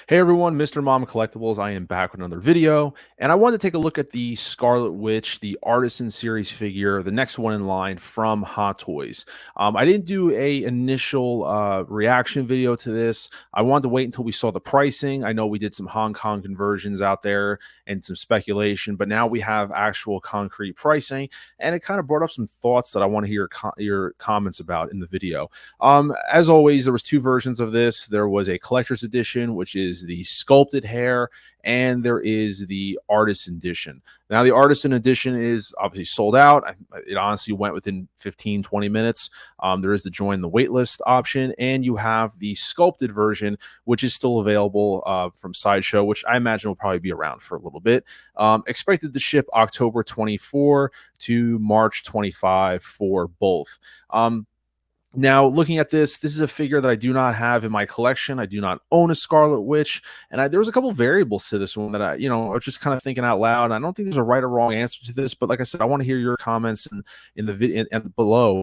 Hey everyone, Mr. Mom Collectibles. I am back with another video, and I wanted to take a look at the Scarlet Witch, the Artisan series figure, the next one in line from Hot Toys. I didn't do a initial reaction video to this. I wanted to wait until we saw the pricing. I know we did some Hong Kong conversions out there and some speculation, but now we have actual concrete pricing, and it kind of brought up some thoughts that I want to hear your comments about in the video. As always, there was two versions of this. There was a collector's edition, which is the sculpted hair, and there is the artisan edition. Now, the artisan edition is obviously sold out. It honestly went within 15, 20 minutes. There is the join the waitlist option, and you have the sculpted version, which is still available from Sideshow, which I imagine will probably be around for a little bit. Expected to ship October 24 to March 25 for both. Now, looking at this is a figure that I do not have in my collection. I do not own a Scarlet Witch, and there was a couple variables to this one that I was just kind of thinking out loud. I don't think there's a right or wrong answer to this, but like I said, I want to hear your comments in the video and below.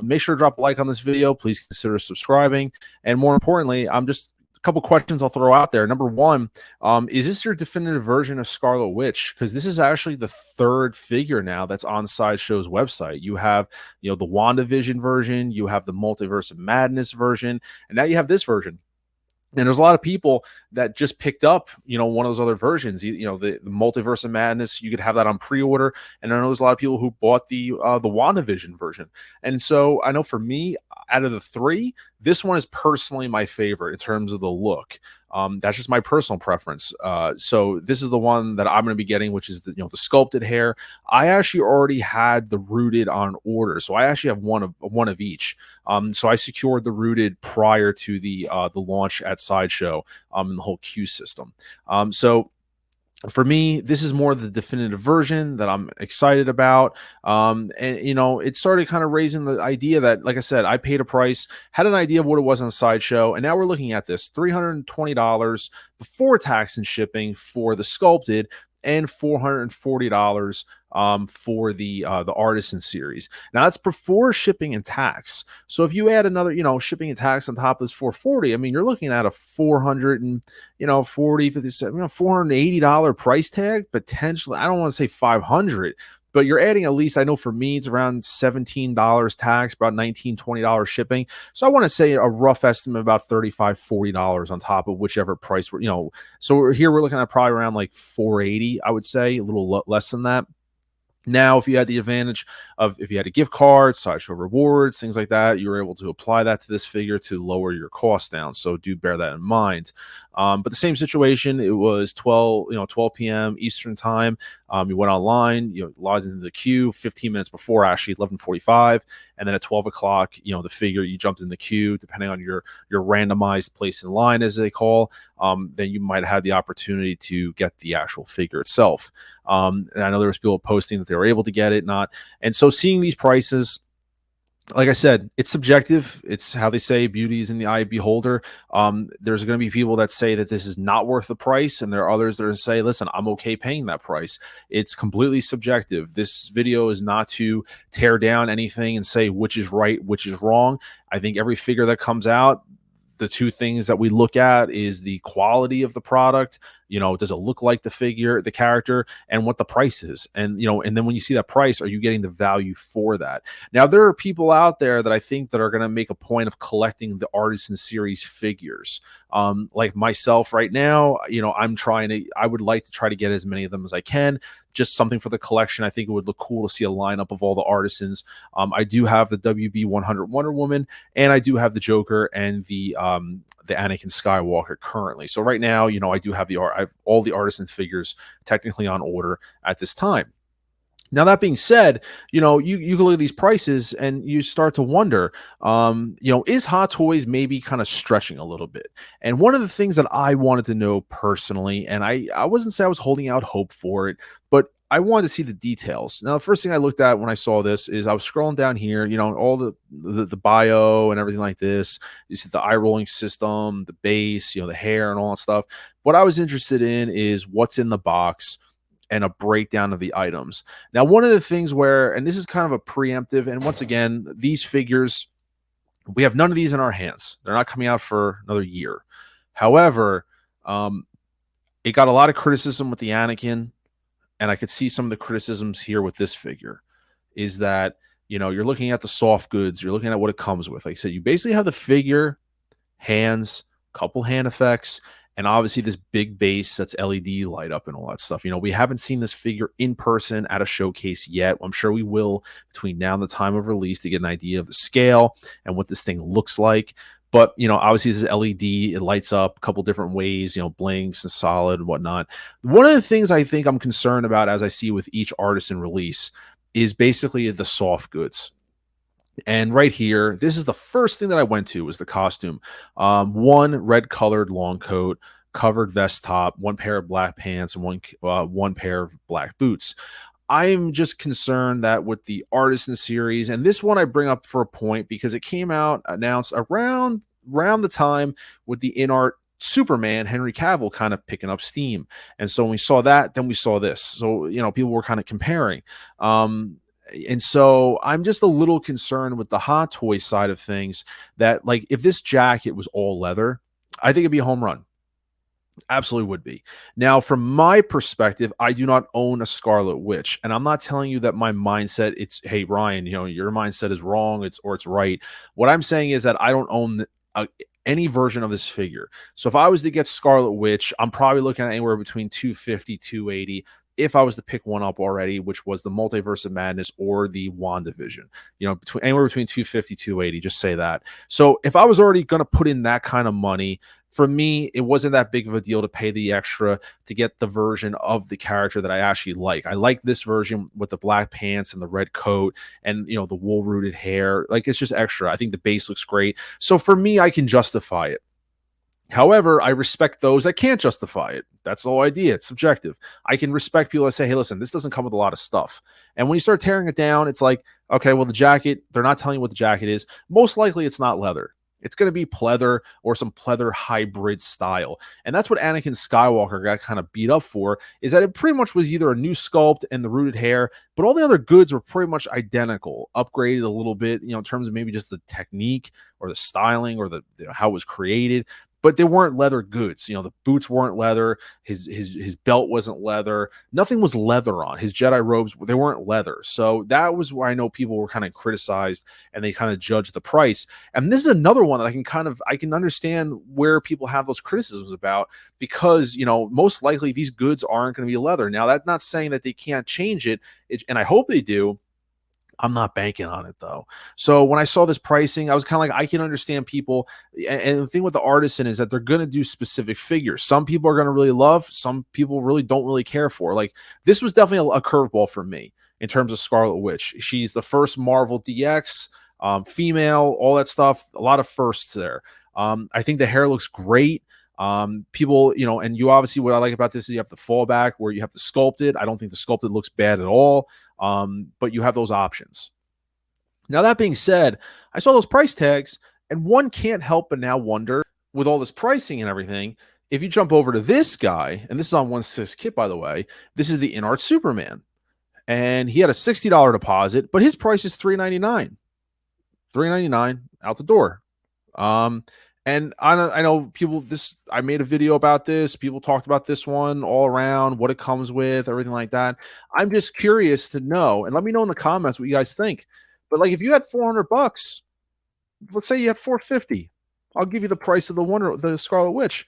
Make sure to drop a like on this video. Please consider subscribing, and more importantly, I'm just couple questions I'll throw out there. Number one, is this your definitive version of Scarlet Witch? Because this is actually the third figure now that's on Sideshow's website. You have, the WandaVision version, you have the Multiverse of Madness version, and now you have this version. And there's a lot of people that just picked up, one of those other versions. The Multiverse of Madness, you could have that on pre-order. And I know there's a lot of people who bought the WandaVision version. And so I know for me, out of the three, this one is personally my favorite in terms of the look. That's just my personal preference. So this is the one that I'm going to be getting, which is the sculpted hair. I actually already had the rooted on order, so I actually have one of each. So I secured the rooted prior to the launch at Sideshow in the whole queue system. So for me, this is more the definitive version that I'm excited about. And it started kind of raising the idea that, like I said, I paid a price, had an idea of what it was on Sideshow, and now we're looking at this $320 before tax and shipping for the sculpted, and $440 for the Artisan series. Now that's before shipping and tax. So if you add another, shipping and tax on top of this $440, I mean, you're looking at a $480 price tag potentially. I don't want to say 500. But you're adding at least, I know for me, it's around $17 tax, about $19, $20 shipping. So I want to say a rough estimate about $35, $40 on top of whichever price So we're looking at probably around like $480, I would say, a little less than that. Now, if you had the advantage of, if you had a gift card, Sideshow rewards, things like that, you were able to apply that to this figure to lower your cost down. So do bear that in mind. But the same situation, it was 12 p.m. Eastern time. You went online, logged into the queue 15 minutes before, actually 11:45, and then at 12 o'clock, the figure, you jumped in the queue, depending on your randomized place in line, as they call. Then you might have had the opportunity to get the actual figure itself. And I know there was people posting that they were able to get it, not. And so seeing these prices, like I said, it's subjective. It's how they say beauty is in the eye of the beholder. There's going to be people that say that this is not worth the price, and there are others that say, listen, I'm okay paying that price. It's completely subjective. This video is not to tear down anything and say which is right, which is wrong. I think every figure that comes out, the two things that we look at is the quality of the product. Does it look like the figure, the character, and what the price is? And, and then when you see that price, are you getting the value for that? Now, there are people out there that I think that are going to make a point of collecting the Artisan series figures. Like myself right now, I would like to try to get as many of them as I can. Just something for the collection. I think it would look cool to see a lineup of all the Artisans. I do have the WB 100 Wonder Woman, and I do have the Joker and the Anakin Skywalker currently. So right now, I do have I have all the Artisan figures technically on order at this time. Now, that being said, you can look at these prices and you start to wonder, is Hot Toys maybe kind of stretching a little bit? And one of the things that I wanted to know personally, and I wasn't saying I was holding out hope for it, but I wanted to see the details. Now, the first thing I looked at when I saw this is I was scrolling down here, all the bio and everything like this. You see the eye rolling system, the base, the hair and all that stuff. What I was interested in is what's in the box and a breakdown of the items. Now, one of the things where, and this is kind of a preemptive, and once again, these figures, we have none of these in our hands. They're not coming out for another year. However, Um, it got a lot of criticism with the Anakin, and I could see some of the criticisms here with this figure. Is that, you're looking at the soft goods, you're looking at what it comes with. Like I said, you basically have the figure, hands, couple hand effects, and obviously this big base that's LED light up and all that stuff. We haven't seen this figure in person at a showcase yet. I'm sure we will between now and the time of release to get an idea of the scale and what this thing looks like. But obviously this is LED, it lights up a couple different ways, blinks and solid and whatnot. One of the things I think I'm concerned about, as I see with each Artisan release, is basically the soft goods. And right here, this is the first thing that I went to was the costume. One red colored long coat, covered vest top, one pair of black pants, and one pair of black boots. I'm just concerned that with the Artisan series, and this one I bring up for a point because it came out announced around the time with the in art Superman, Henry Cavill, kind of picking up steam. And so when we saw that, then we saw this. So, people were kind of comparing. And so I'm just a little concerned with the Hot Toy side of things that, like, if this jacket was all leather, I think it'd be a home run. Absolutely would be. Now, from my perspective, I do not own a Scarlet Witch, and I'm not telling you that my mindset, it's, hey, Ryan, your mindset is wrong, it's right. What I'm saying is that I don't own any version of this figure. So if I was to get Scarlet Witch, I'm probably looking at anywhere between 250, 280 if I was to pick one up already, which was the Multiverse of Madness or the WandaVision, anywhere between 250, 280, just say that. So if I was already going to put in that kind of money, for me, it wasn't that big of a deal to pay the extra to get the version of the character that I actually like. I like this version with the black pants and the red coat and, the wool rooted hair. Like, it's just extra. I think the base looks great. So for me, I can justify it. However, I respect those that can't justify it. That's the whole idea. It's subjective. I can respect people that say, hey, listen, this doesn't come with a lot of stuff. And when you start tearing it down, it's like, okay, well, the jacket, they're not telling you what the jacket is. Most likely it's not leather. It's going to be pleather or some pleather hybrid style. And that's what Anakin Skywalker got kind of beat up for, is that it pretty much was either a new sculpt and the rooted hair, but all the other goods were pretty much identical, upgraded a little bit, in terms of maybe just the technique or the styling or the how it was created. But they weren't leather goods. The boots weren't leather. His belt wasn't leather. Nothing was leather on his Jedi robes. They weren't leather. So that was where I know people were kind of criticized and they kind of judged the price. And this is another one that I can understand where people have those criticisms about, because most likely these goods aren't going to be leather. Now, that's not saying that they can't change it, and I hope they do. I'm not banking on it though. So when I saw this pricing, I was kind of like, I can understand people. And the thing with the Artisan is that they're going to do specific figures. Some people are going to really love, some people really don't really care for. Like, this was definitely a curveball for me in terms of Scarlet Witch. She's the first Marvel DX, female, all that stuff. A lot of firsts there. I think the hair looks great. People, and you obviously, what I like about this is you have the fallback where you have the sculpted. I don't think the sculpted looks bad at all. But you have those options. Now, that being said, I saw those price tags, and one can't help but now wonder, with all this pricing and everything, if you jump over to this guy, and this is on 1/6 kit, by the way, this is the in-art Superman. And he had a $60 deposit, but his price is $399. $399 out the door. And I know people, I made a video about this. People talked about this one all around, what it comes with, everything like that. I'm just curious to know, and let me know in the comments what you guys think. But like, if you had $400, let's say you had 450, I'll give you the price of the Scarlet Witch.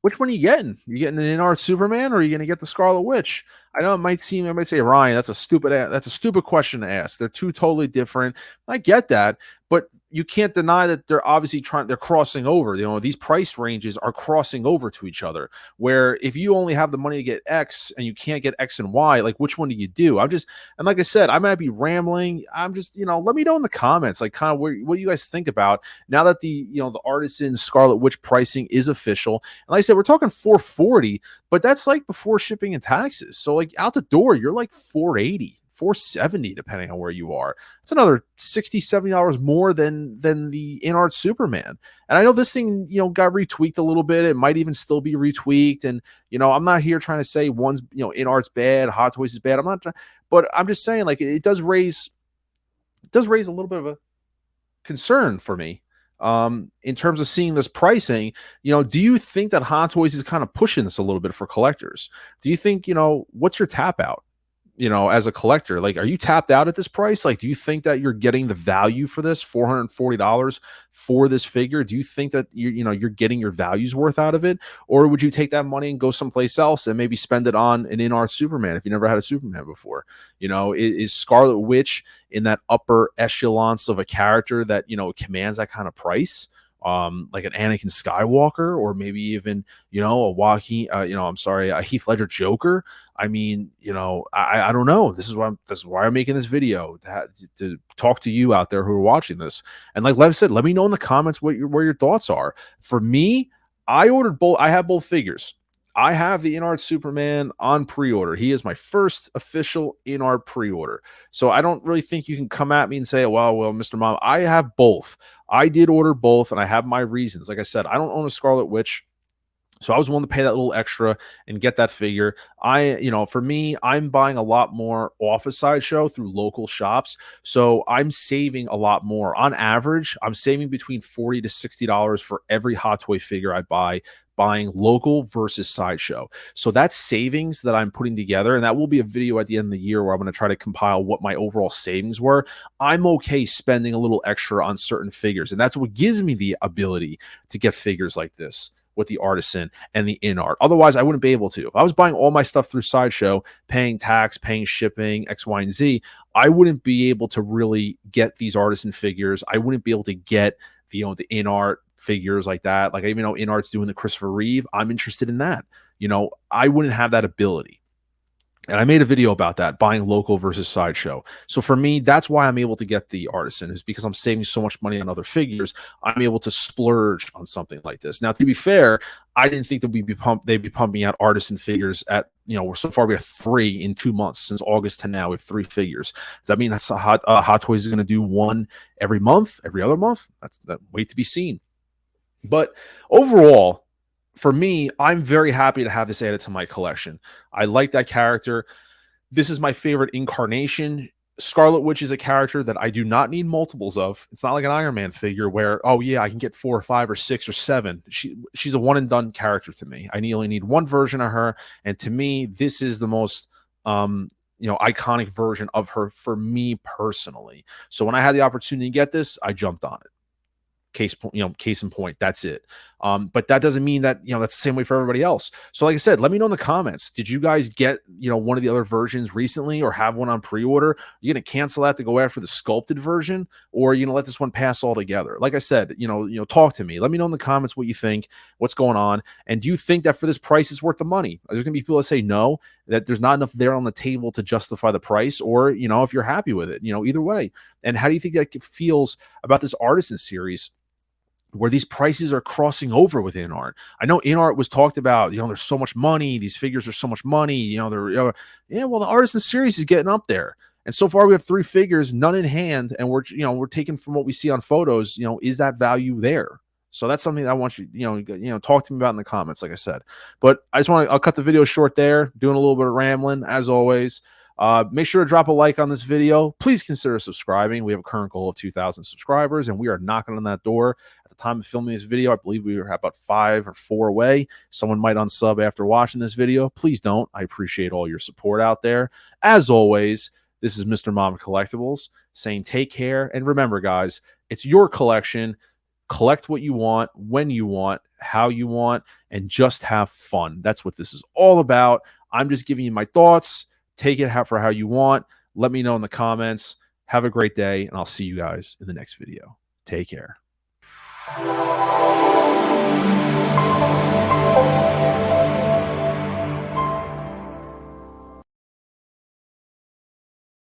Which one are you getting? You getting an in-art Superman, or are you going to get the Scarlet Witch? I know I might say, Ryan, that's a stupid question to ask. They're two totally different. I get that, but you can't deny that they're obviously they're crossing over. These price ranges are crossing over to each other, where if you only have the money to get X and you can't get X and Y, like, which one do you do? And like I said, I might be rambling. I'm just, let me know in the comments, like, kind of what do you guys think about now that the Artisan Scarlet Witch pricing is official. And like I said, we're talking 440, but that's like before shipping and taxes. So like out the door, you're like 480. 470 depending on where you are. It's another $60, $70 more than the in-art Superman. And I know this thing got retweaked a little bit. It might even still be retweaked. And I'm not here trying to say one's in-art's bad, Hot Toys is bad. But I'm just saying, like, it does raise a little bit of a concern for me. In terms of seeing this pricing, do you think that Hot Toys is kind of pushing this a little bit for collectors? Do you think, what's your tap out? As a collector, like, are you tapped out at this price? Like, do you think that you're getting the value for this $440 for this figure? Do you think that you're getting your value's worth out of it? Or would you take that money and go someplace else and maybe spend it on an in-art Superman if you never had a Superman before? Is Scarlet Witch in that upper echelons of a character that, commands that kind of price? Like an Anakin Skywalker, or maybe even, a Joaquin, a Heath Ledger Joker. I mean, I don't know. This is why I'm making this video, to talk to you out there who are watching this. And like Lev said, let me know in the comments where your thoughts are. For me, I ordered both. I have both figures. I have the in-art Superman on pre-order. He is my first official in-art pre-order. So I don't really think you can come at me and say, well, Mr. Mom, I have both. I did order both, and I have my reasons. Like I said, I don't own a Scarlet Witch, so I was willing to pay that little extra and get that figure. For me, I'm buying a lot more off a Sideshow through local shops. So I'm saving a lot more. On average, I'm saving between $40 to $60 for every Hot Toy figure I buy, buying local versus Sideshow. So that's savings that I'm putting together. And that will be a video at the end of the year where I'm going to try to compile what my overall savings were. I'm okay spending a little extra on certain figures. And that's what gives me the ability to get figures like this with the Artisan and the in-art. Otherwise, I wouldn't be able to. If I was buying all my stuff through Sideshow, paying tax, paying shipping, X, Y, and Z, I wouldn't be able to really get these Artisan figures. I wouldn't be able to get the in-art figures like that. Like, even though in-art's doing the Christopher Reeve, I'm interested in that. I wouldn't have that ability. And I made a video about that, buying local versus Sideshow. So for me, that's why I'm able to get the Artisan, is because I'm saving so much money on other figures. I'm able to splurge on something like this. Now, to be fair, I didn't think that they'd be pumping out Artisan figures at, so far we have 3 in 2 months. Since August to now, we have 3 figures. Does that mean that's Hot Toys is going to do one every month, every other month? That's wait to be seen. But overall, for me, I'm very happy to have this added to my collection. I like that character. This is my favorite incarnation. Scarlet Witch is a character that I do not need multiples of. It's not like an Iron Man figure where, oh yeah, I can get 4 or 5 or 6 or 7. She's a one and done character to me. I only need one version of her. And to me, this is the most iconic version of her for me personally. So when I had the opportunity to get this, I jumped on it. Case in point, that's it. But that doesn't mean that that's the same way for everybody else. So like I said, let me know in the comments, did you guys get one of the other versions recently, or have one on pre-order? Are you gonna cancel that to go after the sculpted version, or let this one pass altogether? Like I said, talk to me. Let me know in the comments what you think, what's going on, and do you think that for this price it's worth the money? There's gonna be people that say no, that there's not enough there on the table to justify the price, or if you're happy with it, either way. And how do you think that feels about this Artisan series, where these prices are crossing over with in-art? I know in-art was talked about, there's so much money, these figures are so much money, well, the Artisan series is getting up there. And so far we have 3 figures, none in hand, and we're taking from what we see on photos, is that value there? So that's something that I want you, talk to me about in the comments, like I said. But I'll cut the video short there, doing a little bit of rambling, as always. Make sure to drop a like on this video. Please consider subscribing. We have a current goal of 2,000 subscribers, and we are knocking on that door. At the time of filming this video, I believe we were about 5 or 4 away. Someone might unsub after watching this video. Please don't. I appreciate all your support out there. As always, this is Mr. Mom Collectibles saying take care. And remember, guys, it's your collection. Collect what you want, when you want, how you want, and just have fun. That's what this is all about. I'm just giving you my thoughts. Take it for how you want. Let me know in the comments. Have a great day, and I'll see you guys in the next video. Take care.